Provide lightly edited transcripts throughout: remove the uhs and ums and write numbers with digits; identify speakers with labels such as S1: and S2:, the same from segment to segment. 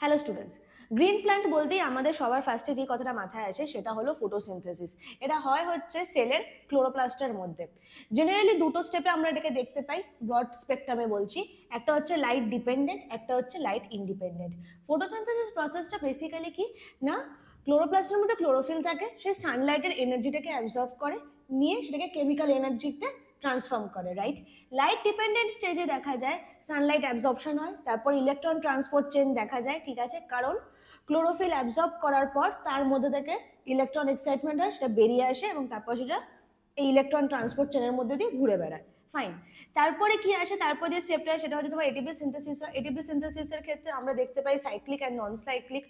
S1: Hello students, green plant বলতেই আমাদের সবার ফার্স্টে যে কথাটা মাথায় আসে সেটা হলো ফটোসিনথেসিস। এটা হচ্ছে সেলের ক্লোরোপ্লাস্টের মধ্যে। জেনারেলি দুটো স্টেপে আমরা এটাকে দেখতে পাই, ব্রড স্পেকট্রামে বলছি। একটা হচ্ছে লাইট ডিপেন্ডেন্ট, একটা হচ্ছে লাইট ইন্ডিপেন্ডেন্ট। ফটোসিনথেসিস প্রসেসটা বেসিক্যালি কি না, ক্লোরোপ্লাস্টের মধ্যে ক্লোরোফিল থাকে, সে সানলাইটের এনার্জিটাকে অ্যাবজর্ব করে নিয়ে সেটাকে কেমিক্যাল এনার্জিতে ট্রান্সফর্ম করে, রাইট। লাইট ডিপেন্ডেন্ট স্টেজে দেখা যায় সানলাইট অ্যাবজর্পশন হয়, তারপর ইলেকট্রন ট্রান্সপোর্ট চেন দেখা যায়, ঠিক আছে, কারণ ক্লোরোফিল অ্যাবজর্ব করার পর তার মধ্যে থেকে ইলেকট্রন এক্সাইটমেন্ট হয়, সেটা বেরিয়ে আসে এবং তারপর সেটা এই ইলেকট্রন ট্রান্সপোর্ট চেনের মধ্যে দিয়ে ঘুরে বেড়ায়, ফাইন। তারপরে কি আসে, তারপর যে স্টেপটা সেটা হচ্ছে তোমার এটিপি সিনথেসিস। এটিপি সিনথেসিসের ক্ষেত্রে আমরা দেখতে পাই cyclic and non cyclic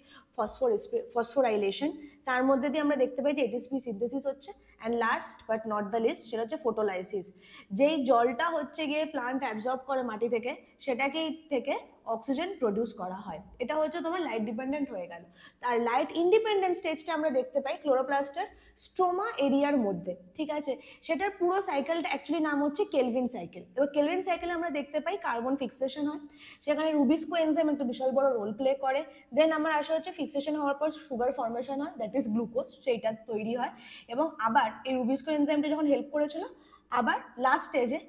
S1: phosphorylation. তার মধ্যে দিয়ে আমরা দেখতে পাই যে এটিপি সিনথেসিস হচ্ছে। And last but not the least, সেটা হচ্ছে ফটোলাইসিস। যেই জলটা হচ্ছে গিয়ে প্লান্ট অ্যাবজর্ব করে মাটি থেকে, সেটাকেই থেকে অক্সিজেন প্রডিউস করা হয়। এটা হচ্ছে তোমার লাইট ডিপেন্ডেন্ট হয়ে গেল। আর লাইট ইন্ডিপেন্ডেন্ট স্টেজটা আমরা দেখতে পাই ক্লোরোপ্লাস্টের স্ট্রোমা এরিয়ার মধ্যে, ঠিক আছে। সেটার পুরো সাইকেলটা অ্যাকচুয়ালি নাম হচ্ছে কেলভিন সাইকেল। এবার কেলভিন সাইকেলে আমরা দেখতে পাই কার্বন ফিক্সেশন হয়, সেখানে রুবিস কোএনজাইম একটা বিশাল বড় রোল প্লে করে। দেন আমার আসা হচ্ছে ফিক্সেশন হওয়ার পর সুগার ফর্মেশন হয়, দ্যাট ইজ গ্লুকোজ, সেইটা তৈরি হয়। এবং আবার এই রুবিস কোএনজাইমটা যখন হেল্প করেছিল, আবার লাস্ট স্টেজে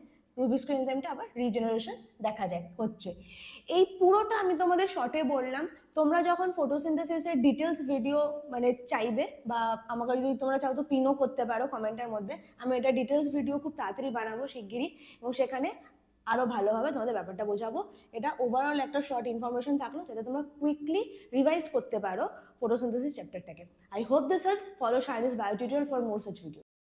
S1: রুবিস্কো এনজাইমটা আবার রিজেনারেশন দেখা যায় হচ্ছে। এই পুরোটা আমি তোমাদের শর্টে বললাম। তোমরা যখন ফটোসিনথেসিসের ডিটেলস ভিডিও মানে চাইবে, বা আমাকে যদি তোমরা চাও তো পিনও করতে পারো কমেন্টের মধ্যে, আমি এটা ডিটেলস ভিডিও খুব তাড়াতাড়ি বানাবো শিগগিরই, এবং সেখানে আরও ভালোভাবে তোমাদের ব্যাপারটা বোঝাবো। এটা ওভারঅল একটা শর্ট ইনফরমেশন থাকলো যাতে তোমরা কুইকলি রিভাইজ করতে পারো ফটোসিনথেসিস চ্যাপ্টারটাকে। I hope this helps. Follow Shiny's bio tutorial for more such video.